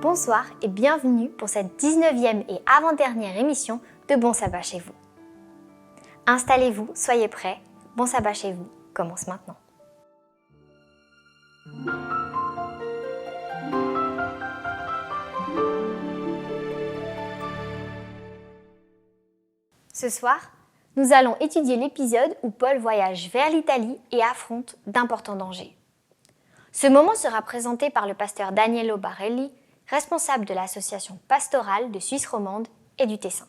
Bonsoir et bienvenue pour cette 19e et avant-dernière émission de Bon Sabbat chez vous. Installez-vous, soyez prêts, Bon Sabbat chez vous commence maintenant. Ce soir, nous allons étudier l'épisode où Paul voyage vers l'Italie et affronte d'importants dangers. Ce moment sera présenté par le pasteur Danielo Barelli, responsable de l'association pastorale de Suisse romande et du Tessin.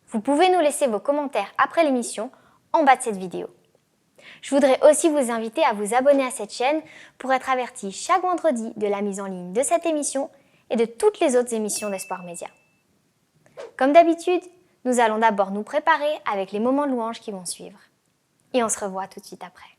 Vous pouvez nous laisser vos commentaires après l'émission en bas de cette vidéo. Je voudrais aussi vous inviter à vous abonner à cette chaîne pour être averti chaque vendredi de la mise en ligne de cette émission et de toutes les autres émissions d'Espoir Média. Comme d'habitude, nous allons d'abord nous préparer avec les moments de louange qui vont suivre. Et on se revoit tout de suite après.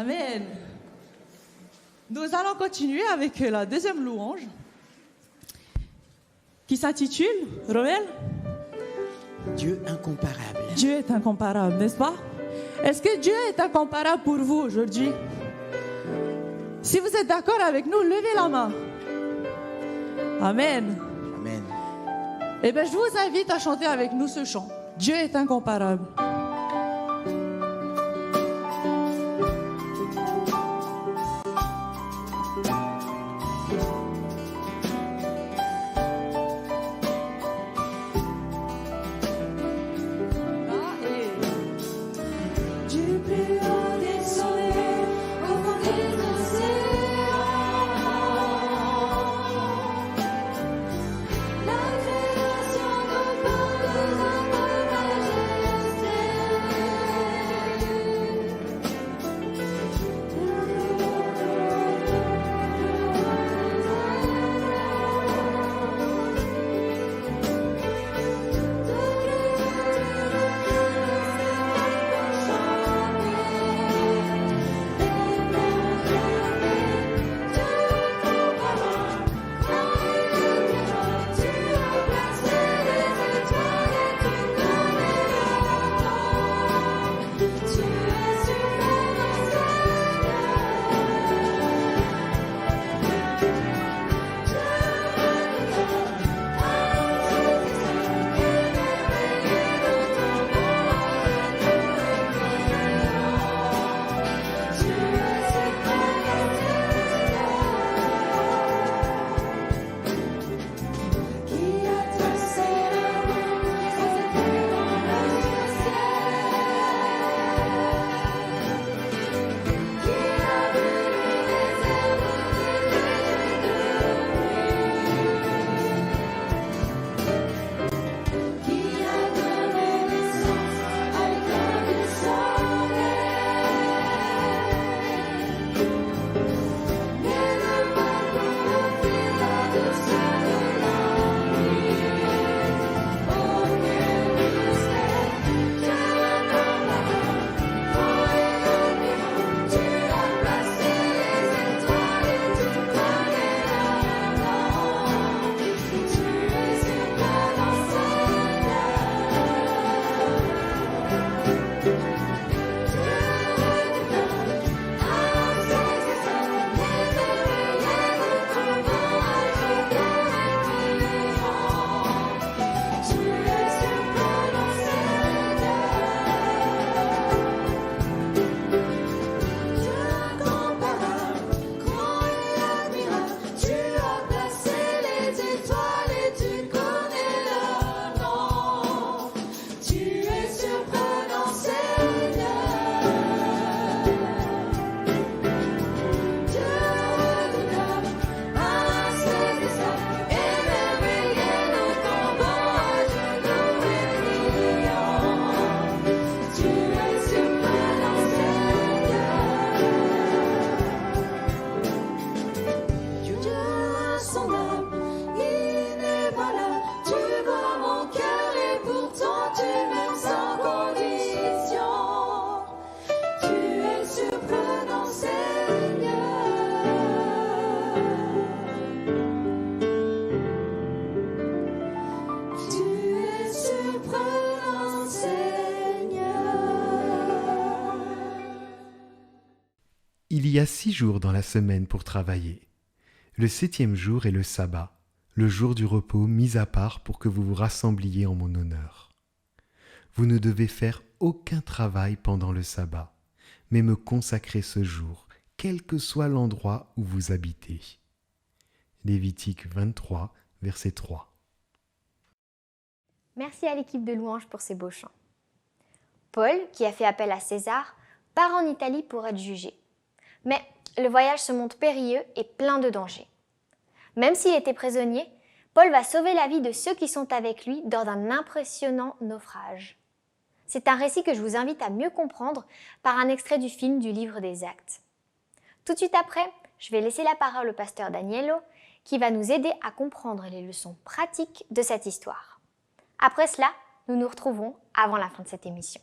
Amen. Nous allons continuer avec la deuxième louange qui s'intitule, Romel, Dieu incomparable. Dieu est incomparable, n'est-ce pas? Est-ce que Dieu est incomparable pour vous aujourd'hui? Si vous êtes d'accord avec nous, levez la main. Amen. Amen. Eh bien, je vous invite à chanter avec nous ce chant. Dieu est incomparable. Il y a 6 jours dans la semaine pour travailler. Le 7e jour est le sabbat, le jour du repos mis à part pour que vous vous rassembliez en mon honneur. Vous ne devez faire aucun travail pendant le sabbat, mais me consacrer ce jour, quel que soit l'endroit où vous habitez. Lévitique 23, verset 3. Merci à l'équipe de louanges pour ces beaux chants. Paul, qui a fait appel à César, part en Italie pour être jugé. Mais le voyage se montre périlleux et plein de dangers. Même s'il était prisonnier, Paul va sauver la vie de ceux qui sont avec lui lors d'un impressionnant naufrage. C'est un récit que je vous invite à mieux comprendre par un extrait du film du livre des Actes. Tout de suite après, je vais laisser la parole au pasteur Danielo qui va nous aider à comprendre les leçons pratiques de cette histoire. Après cela, nous nous retrouvons avant la fin de cette émission.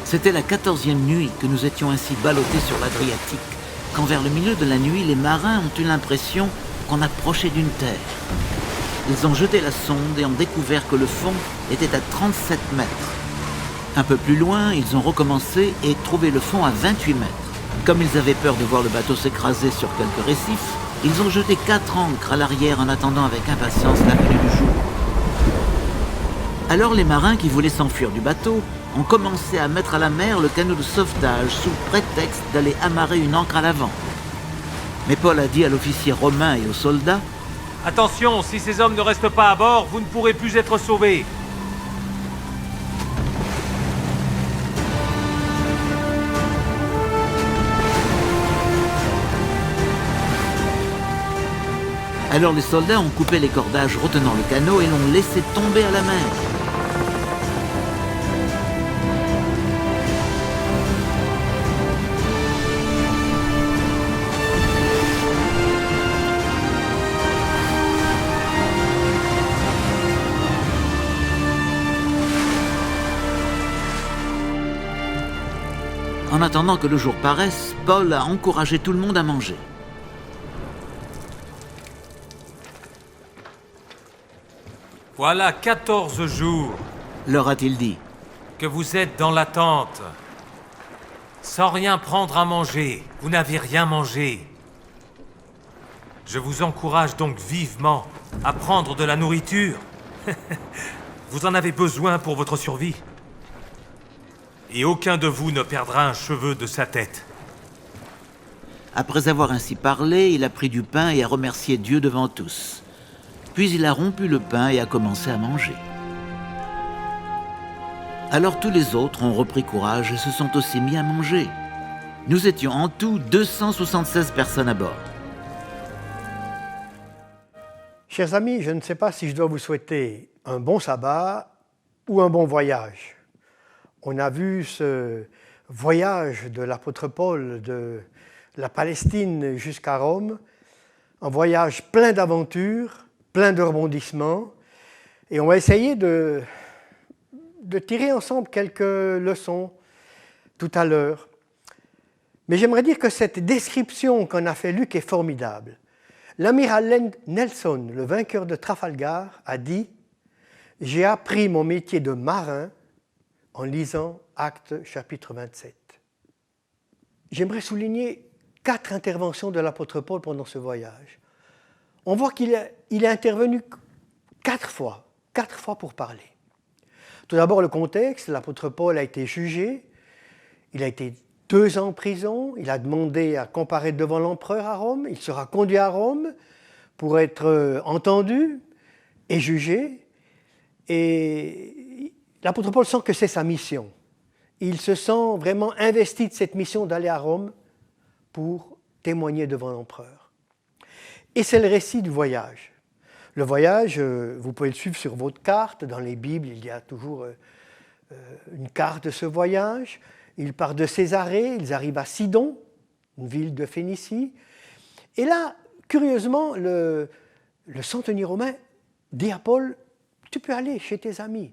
C'était la 14e nuit que nous étions ainsi ballottés sur l'Adriatique, quand vers le milieu de la nuit, les marins ont eu l'impression qu'on approchait d'une terre. Ils ont jeté la sonde et ont découvert que le fond était à 37 mètres. Un peu plus loin, ils ont recommencé et trouvé le fond à 28 mètres. Comme ils avaient peur de voir le bateau s'écraser sur quelques récifs, ils ont jeté 4 ancres à l'arrière en attendant avec impatience la venue du jour. Alors les marins qui voulaient s'enfuir du bateau ont commencé à mettre à la mer le canot de sauvetage sous prétexte d'aller amarrer une ancre à l'avant. Mais Paul a dit à l'officier romain et aux soldats : « Attention, si ces hommes ne restent pas à bord, vous ne pourrez plus être sauvés. » Alors les soldats ont coupé les cordages retenant le canot et l'ont laissé tomber à la mer. En attendant que le jour paraisse, Paul a encouragé tout le monde à manger. Voilà 14 jours Leur a-t-il dit. que vous êtes dans l'attente. Sans rien prendre à manger, vous n'avez rien mangé. Je vous encourage donc vivement à prendre de la nourriture. Vous en avez besoin pour votre survie. Et aucun de vous ne perdra un cheveu de sa tête. Après avoir ainsi parlé, il a pris du pain et a remercié Dieu devant tous. Puis il a rompu le pain et a commencé à manger. Alors tous les autres ont repris courage et se sont aussi mis à manger. Nous étions en tout 276 personnes à bord. Chers amis, je ne sais pas si je dois vous souhaiter un bon sabbat ou un bon voyage. On a vu ce voyage de l'apôtre Paul de la Palestine jusqu'à Rome, un voyage plein d'aventures, plein de rebondissements, et on va essayer de tirer ensemble quelques leçons tout à l'heure. Mais j'aimerais dire que cette description qu'en a fait Luc est formidable. L'amiral Nelson, le vainqueur de Trafalgar, a dit « J'ai appris mon métier de marin en lisant Actes chapitre 27 ». J'aimerais souligner 4 interventions de l'apôtre Paul pendant ce voyage. On voit qu'il est intervenu 4 fois pour parler. Tout d'abord, le contexte, l'apôtre Paul a été jugé, il a été 2 ans en prison, il a demandé à comparaître devant l'empereur à Rome, il sera conduit à Rome pour être entendu et jugé. Et l'apôtre Paul sent que c'est sa mission. Il se sent vraiment investi de cette mission d'aller à Rome pour témoigner devant l'empereur. Et c'est le récit du voyage. Le voyage, vous pouvez le suivre sur votre carte. Dans les Bibles, il y a toujours une carte de ce voyage. Ils partent de Césarée, ils arrivent à Sidon, une ville de Phénicie. Et là, curieusement, le centenier romain dit à Paul, « Tu peux aller chez tes amis. »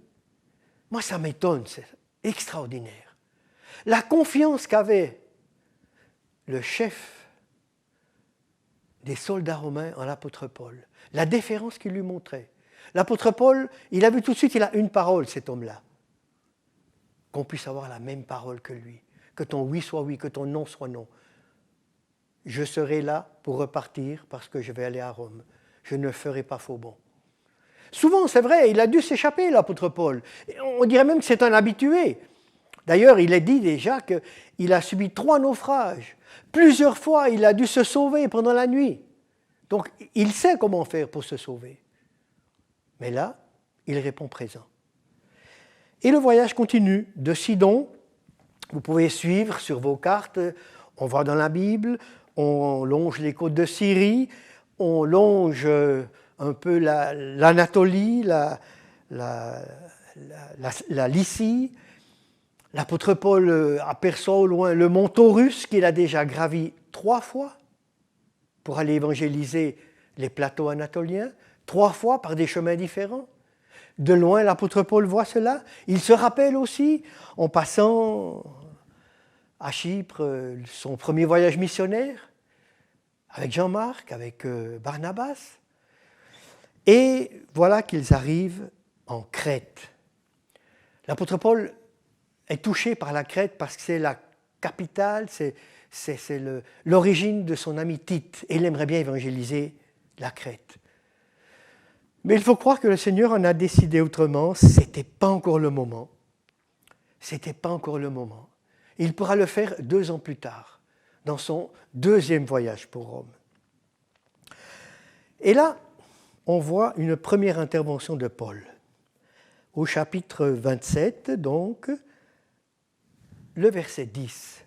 Moi, ça m'étonne, c'est extraordinaire. La confiance qu'avait le chef des soldats romains en l'apôtre Paul, la déférence qu'il lui montrait. L'apôtre Paul, il a vu tout de suite, il a une parole, cet homme-là. Qu'on puisse avoir la même parole que lui, que ton oui soit oui, que ton non soit non. Je serai là pour repartir parce que je vais aller à Rome. Je ne ferai pas faux bond. Souvent, c'est vrai, il a dû s'échapper, l'apôtre Paul. On dirait même que c'est un habitué. D'ailleurs, il est dit déjà qu'il a subi 3 naufrages. Plusieurs fois, il a dû se sauver pendant la nuit. Donc, il sait comment faire pour se sauver. Mais là, il répond présent. Et le voyage continue de Sidon. Vous pouvez suivre sur vos cartes. On va dans la Bible, on longe les côtes de Syrie, on longe un peu l'Anatolie, la Lycie. L'apôtre Paul aperçoit au loin le mont Taurus qu'il a déjà gravi 3 fois pour aller évangéliser les plateaux anatoliens, 3 fois par des chemins différents. De loin, l'apôtre Paul voit cela. Il se rappelle aussi, en passant à Chypre, son premier voyage missionnaire, avec Jean-Marc, avec Barnabas. Et voilà qu'ils arrivent en Crète. L'apôtre Paul est touché par la Crète parce que c'est la capitale, c'est l'origine de son ami Tite. Et il aimerait bien évangéliser la Crète. Mais il faut croire que le Seigneur en a décidé autrement. Ce n'était pas encore le moment. C'était pas encore le moment. Il pourra le faire 2 ans plus tard, dans son 2e voyage pour Rome. Et là, on voit une première intervention de Paul. Au chapitre 27, donc, le verset 10.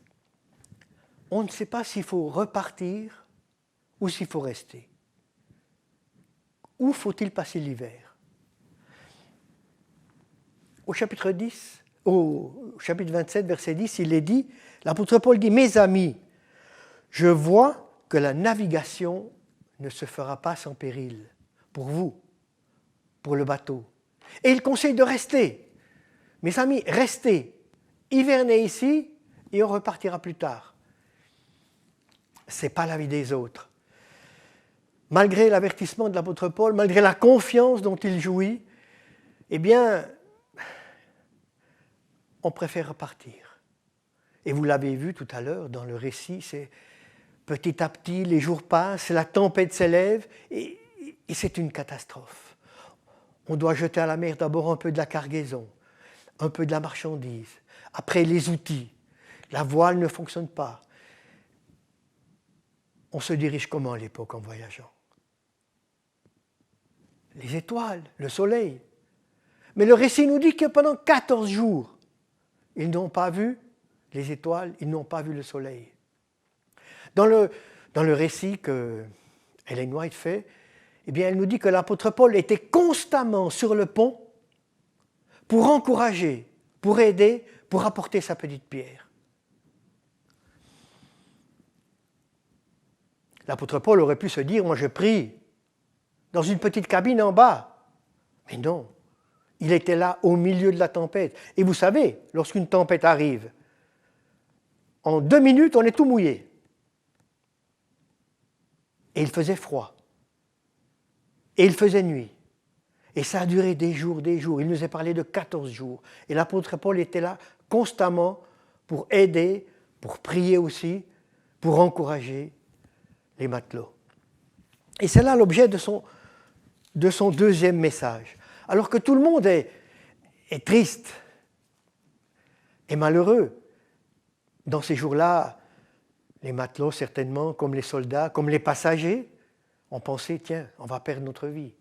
On ne sait pas s'il faut repartir ou s'il faut rester. Où faut-il passer l'hiver? Au chapitre 27, verset 10, il est dit, l'apôtre Paul dit, « Mes amis, je vois que la navigation ne se fera pas sans péril pour vous, pour le bateau. Et il conseille de rester. Mes amis, restez, hivernez ici et on repartira plus tard. » Ce n'est pas la vie des autres. Malgré l'avertissement de l'apôtre Paul, malgré la confiance dont il jouit, eh bien, on préfère repartir. Et vous l'avez vu tout à l'heure dans le récit, c'est petit à petit, les jours passent, la tempête s'élève et c'est une catastrophe. On doit jeter à la mer d'abord un peu de la cargaison, un peu de la marchandise, après les outils. La voile ne fonctionne pas. On se dirige comment à l'époque en voyageant? Les étoiles, le soleil. Mais le récit nous dit que pendant 14 jours, ils n'ont pas vu les étoiles, ils n'ont pas vu le soleil. Dans le récit que Ellen White fait, eh bien, elle nous dit que l'apôtre Paul était constamment sur le pont pour encourager, pour aider, pour apporter sa petite pierre. L'apôtre Paul aurait pu se dire, moi je prie dans une petite cabine en bas. Mais non, il était là au milieu de la tempête. Et vous savez, lorsqu'une tempête arrive, en 2 minutes, on est tout mouillé. Et il faisait froid. Et il faisait nuit. Et ça a duré des jours, des jours. Il nous a parlé de 14 jours. Et l'apôtre Paul était là constamment pour aider, pour prier aussi, pour encourager les matelots. Et c'est là l'objet de son 2e message. Alors que tout le monde est triste et malheureux. Dans ces jours-là, les matelots, certainement, comme les soldats, comme les passagers, ont pensé, tiens, on va perdre notre vie.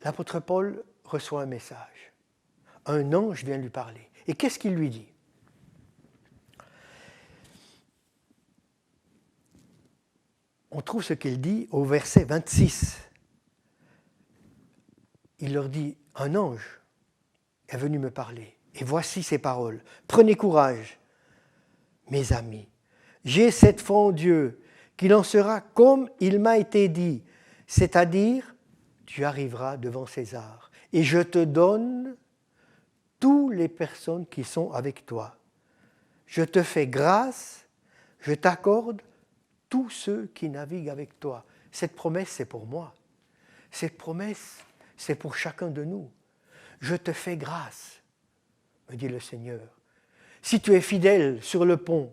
L'apôtre Paul reçoit un message. Un ange vient lui parler. Et qu'est-ce qu'il lui dit? On trouve ce qu'il dit au verset 26. Il leur dit, un ange est venu me parler. Et voici ces paroles. Prenez courage, mes amis. J'ai cette foi en Dieu, qu'il en sera comme il m'a été dit, c'est-à-dire, tu arriveras devant César. Et je te donne toutes les personnes qui sont avec toi. Je te fais grâce, je t'accorde tous ceux qui naviguent avec toi. Cette promesse, c'est pour moi. Cette promesse, c'est pour chacun de nous. Je te fais grâce, me dit le Seigneur. Si tu es fidèle sur le pont,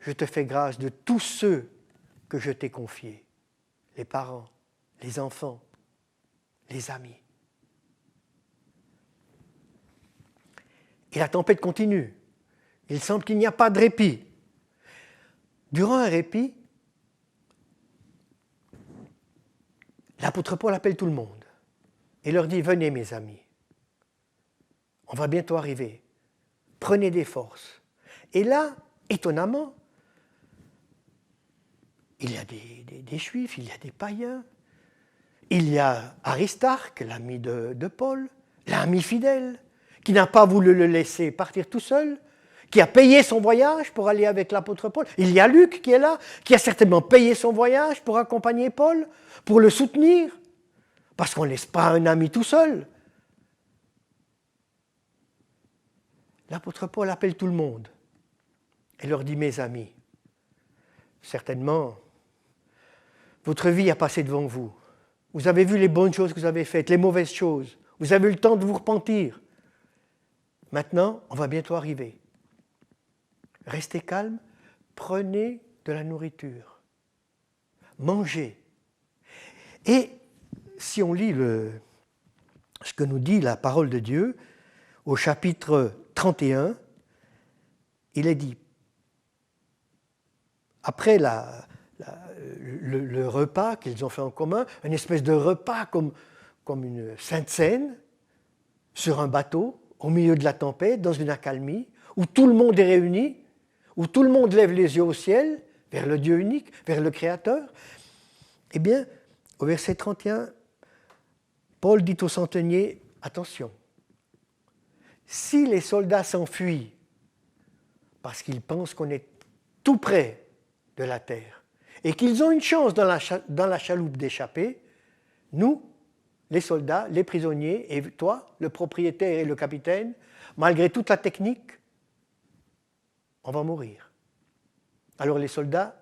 je te fais grâce de tous ceux que je t'ai confiés, les parents, les enfants, les amis. Et la tempête continue. Il semble qu'il n'y a pas de répit. Durant un répit, l'apôtre Paul appelle tout le monde et leur dit « Venez mes amis, on va bientôt arriver, prenez des forces. » Et là, étonnamment, il y a des Juifs, il y a des païens, il y a Aristarque, l'ami de Paul, l'ami fidèle, qui n'a pas voulu le laisser partir tout seul, qui a payé son voyage pour aller avec l'apôtre Paul. Il y a Luc qui est là, qui a certainement payé son voyage pour accompagner Paul, pour le soutenir, parce qu'on ne laisse pas un ami tout seul. L'apôtre Paul appelle tout le monde et leur dit « Mes amis, certainement, votre vie a passé devant vous. Vous avez vu les bonnes choses que vous avez faites, les mauvaises choses. Vous avez eu le temps de vous repentir. Maintenant, on va bientôt arriver. Restez calme, prenez de la nourriture. Mangez. » Et si on lit ce que nous dit la parole de Dieu, au chapitre 31, il est dit, après le repas qu'ils ont fait en commun, une espèce de repas comme une sainte scène, sur un bateau, au milieu de la tempête, dans une accalmie, où tout le monde est réuni, où tout le monde lève les yeux au ciel, vers le Dieu unique, vers le Créateur. Eh bien, au verset 31, Paul dit au centenier, attention, si les soldats s'enfuient parce qu'ils pensent qu'on est tout près de la terre et qu'ils ont une chance dans la chaloupe d'échapper, nous, les soldats, les prisonniers, et toi, le propriétaire et le capitaine, malgré toute la technique, on va mourir. Alors les soldats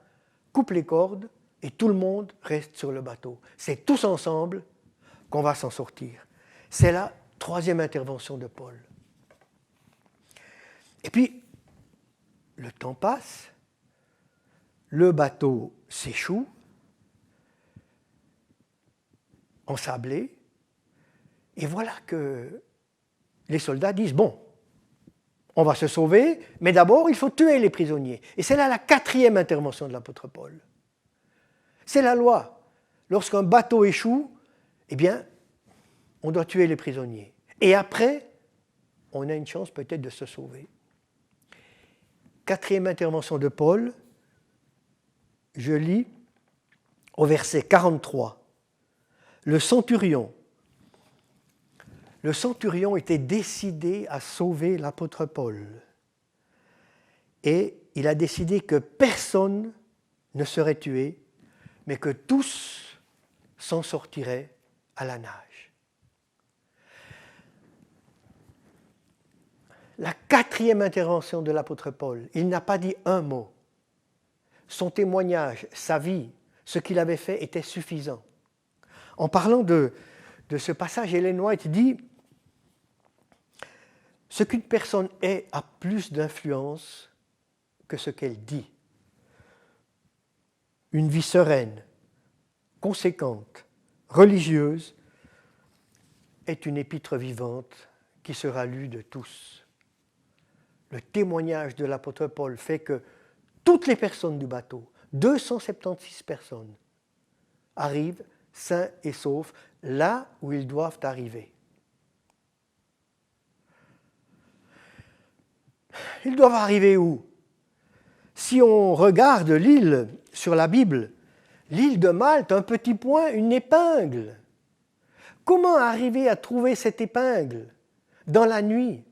coupent les cordes et tout le monde reste sur le bateau. C'est tous ensemble qu'on va s'en sortir. C'est la troisième intervention de Paul. Et puis, le temps passe, le bateau s'échoue, ensablé, et voilà que les soldats disent, bon, on va se sauver, mais d'abord il faut tuer les prisonniers. Et c'est là la quatrième intervention de l'apôtre Paul. C'est la loi. Lorsqu'un bateau échoue, eh bien, on doit tuer les prisonniers. Et après, on a une chance peut-être de se sauver. Quatrième intervention de Paul, je lis au verset 43. Le centurion était décidé à sauver l'apôtre Paul. Et il a décidé que personne ne serait tué, mais que tous s'en sortiraient à la nage. La quatrième intervention de l'apôtre Paul, il n'a pas dit un mot. Son témoignage, sa vie, ce qu'il avait fait était suffisant. En parlant de ce passage, Ellen White dit « Ce qu'une personne est a plus d'influence que ce qu'elle dit. Une vie sereine, conséquente, religieuse, est une épître vivante qui sera lue de tous. » Le témoignage de l'apôtre Paul fait que toutes les personnes du bateau, 276 personnes, arrivent sains et saufs là où ils doivent arriver. Ils doivent arriver où? Si on regarde l'île sur la Bible, l'île de Malte, un petit point, une épingle. Comment arriver à trouver cette épingle dans la nuit,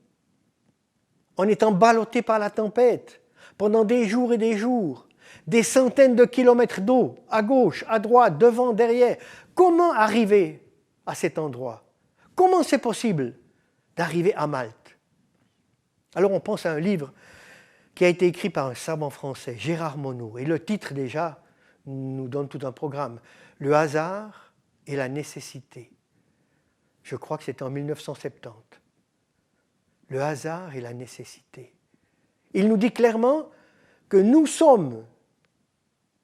en étant ballotté par la tempête, pendant des jours et des jours, des centaines de kilomètres d'eau, à gauche, à droite, devant, derrière. Comment arriver à cet endroit? Comment c'est possible d'arriver à Malte? Alors on pense à un livre qui a été écrit par un savant français, Gérard Monod, et le titre déjà nous donne tout un programme, Le hasard et la nécessité. Je crois que c'était en 1970. le hasard et la nécessité. Il nous dit clairement que nous sommes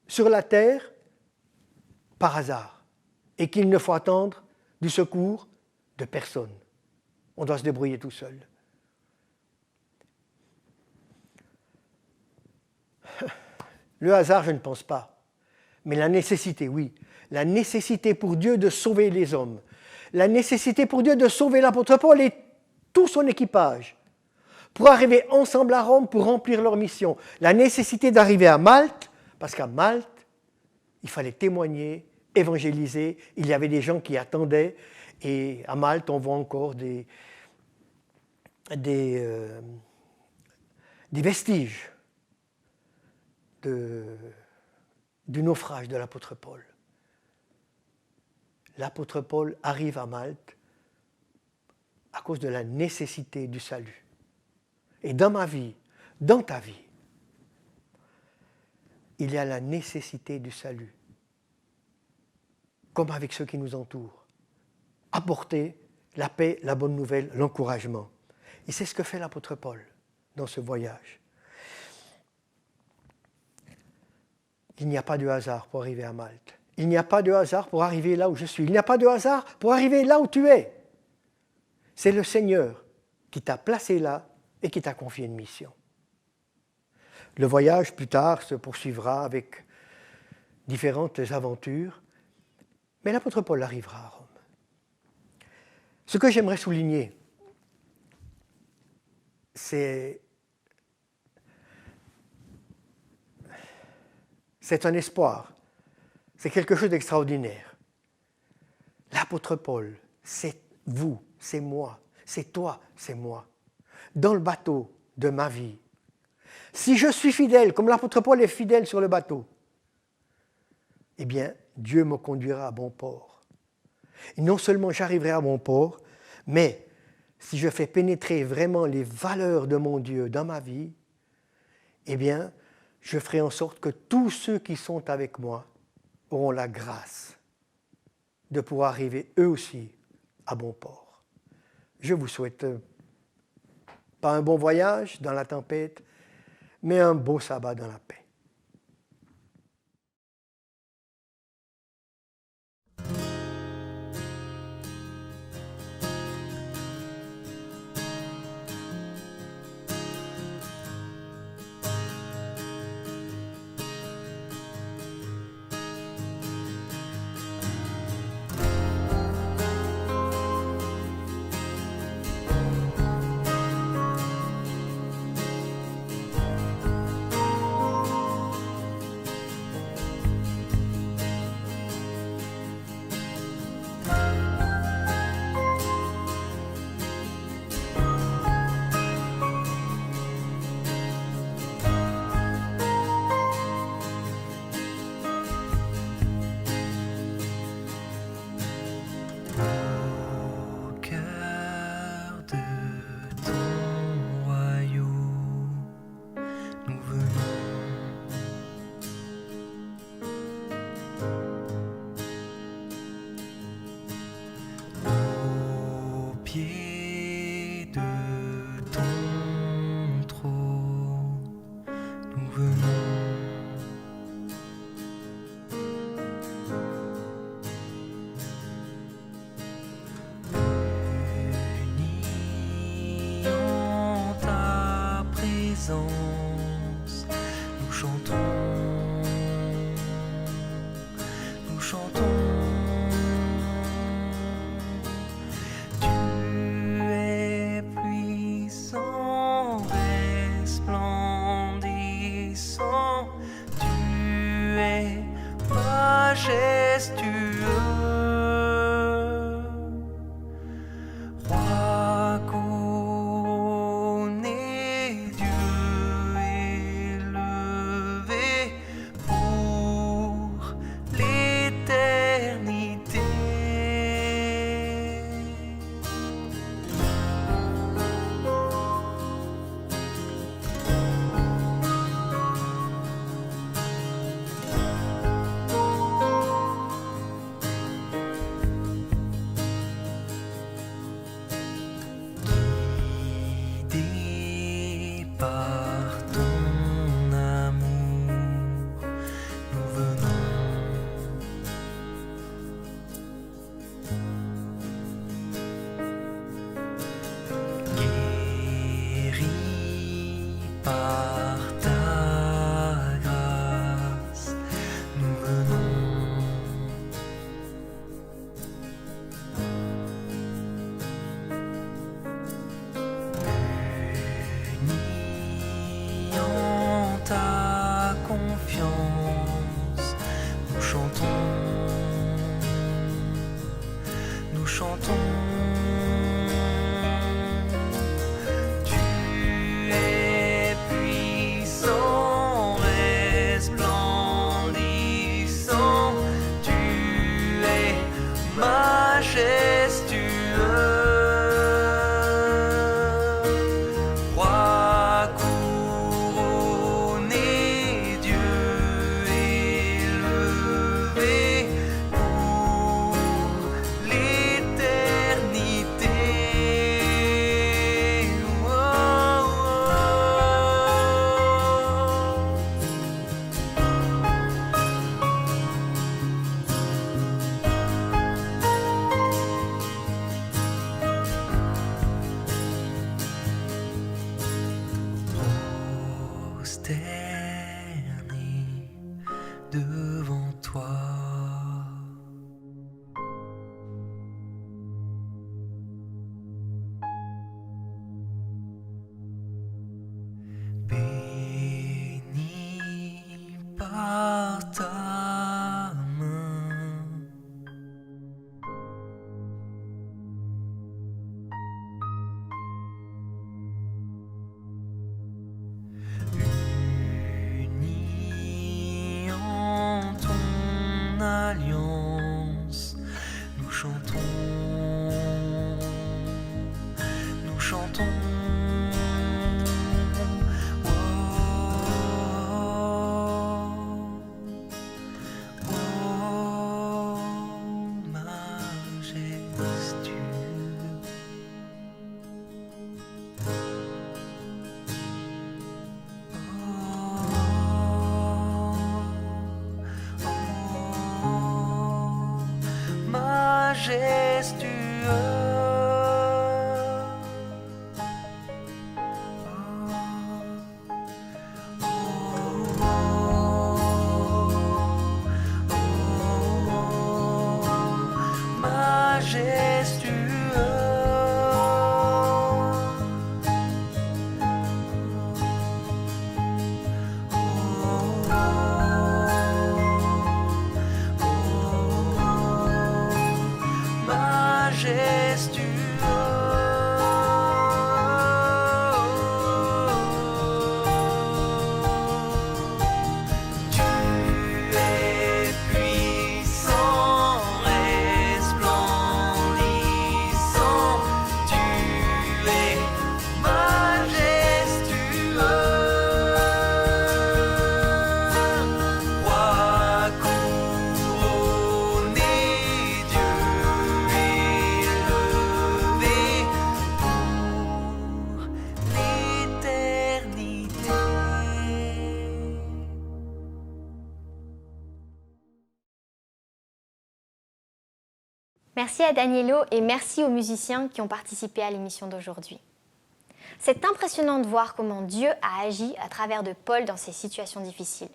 sur la terre par hasard et qu'il ne faut attendre du secours de personne. On doit se débrouiller tout seul. Le hasard, je ne pense pas. Mais la nécessité, oui. La nécessité pour Dieu de sauver les hommes. La nécessité pour Dieu de sauver l'apôtre Paul et tout son équipage pour arriver ensemble à Rome pour remplir leur mission. La nécessité d'arriver à Malte, parce qu'à Malte, il fallait témoigner, évangéliser. Il y avait des gens qui attendaient. Et à Malte, on voit encore des vestiges du naufrage de l'apôtre Paul. L'apôtre Paul arrive à Malte à cause de la nécessité du salut. Et dans ma vie, dans ta vie, il y a la nécessité du salut, comme avec ceux qui nous entourent. Apporter la paix, la bonne nouvelle, l'encouragement. Et c'est ce que fait l'apôtre Paul dans ce voyage. Il n'y a pas de hasard pour arriver à Malte. Il n'y a pas de hasard pour arriver là où je suis. Il n'y a pas de hasard pour arriver là où tu es. C'est le Seigneur qui t'a placé là et qui t'a confié une mission. Le voyage, plus tard, se poursuivra avec différentes aventures, mais l'apôtre Paul arrivera à Rome. Ce que j'aimerais souligner, c'est un espoir, c'est quelque chose d'extraordinaire. L'apôtre Paul, c'est vous, c'est moi, c'est toi, c'est moi. Dans le bateau de ma vie, si je suis fidèle, comme l'apôtre Paul est fidèle sur le bateau, eh bien, Dieu me conduira à bon port. Et non seulement j'arriverai à bon port, mais si je fais pénétrer vraiment les valeurs de mon Dieu dans ma vie, eh bien, je ferai en sorte que tous ceux qui sont avec moi auront la grâce de pouvoir arriver eux aussi à bon port. Je vous souhaite pas un bon voyage dans la tempête, mais un beau sabbat dans la paix. Roi couronné, Dieu chantons. Tu es puissant, resplendissant, tu es majestueux. Roi couronné, Dieu élevé pour l'éternité. Oh, oh, prosterné devant toi. Béni par ta main. Unis en ton alliance, nous chantons, nous chantons. Oh, oh, majestueux. Tu es puissant, resplendissant, tu es majestueux. Roi couronné, Dieu élevé pour l'éternité. Merci à Danielo et merci aux musiciens qui ont participé à l'émission d'aujourd'hui. C'est impressionnant de voir comment Dieu a agi à travers de Paul dans ces situations difficiles.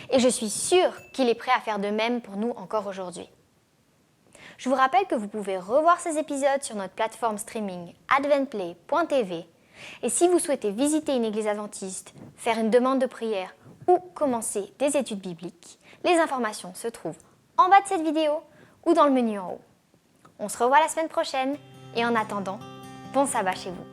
Et je suis sûre qu'il est prêt à faire de même pour nous encore aujourd'hui. Je vous rappelle que vous pouvez revoir ces épisodes sur notre plateforme streaming adventplay.tv. Et si vous souhaitez visiter une église adventiste, faire une demande de prière ou commencer des études bibliques, les informations se trouvent en bas de cette vidéo ou dans le menu en haut. On se revoit la semaine prochaine et en attendant, bon sabbat chez vous.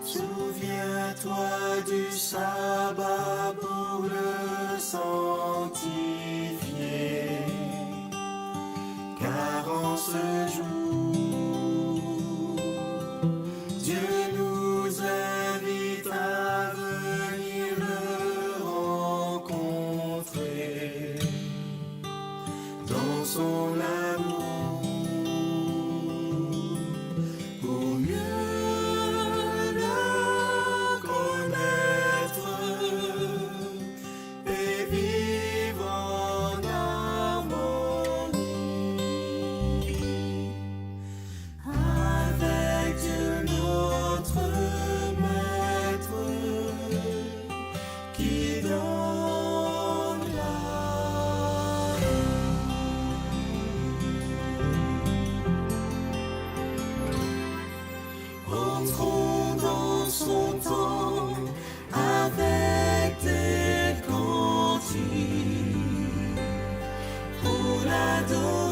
Souviens-toi du sabbat pour le sanctifier, car en ce jour, Dieu nous invite à venir le rencontrer dans son amour pour mieux le connaître et vivre en harmonie. t'adorer.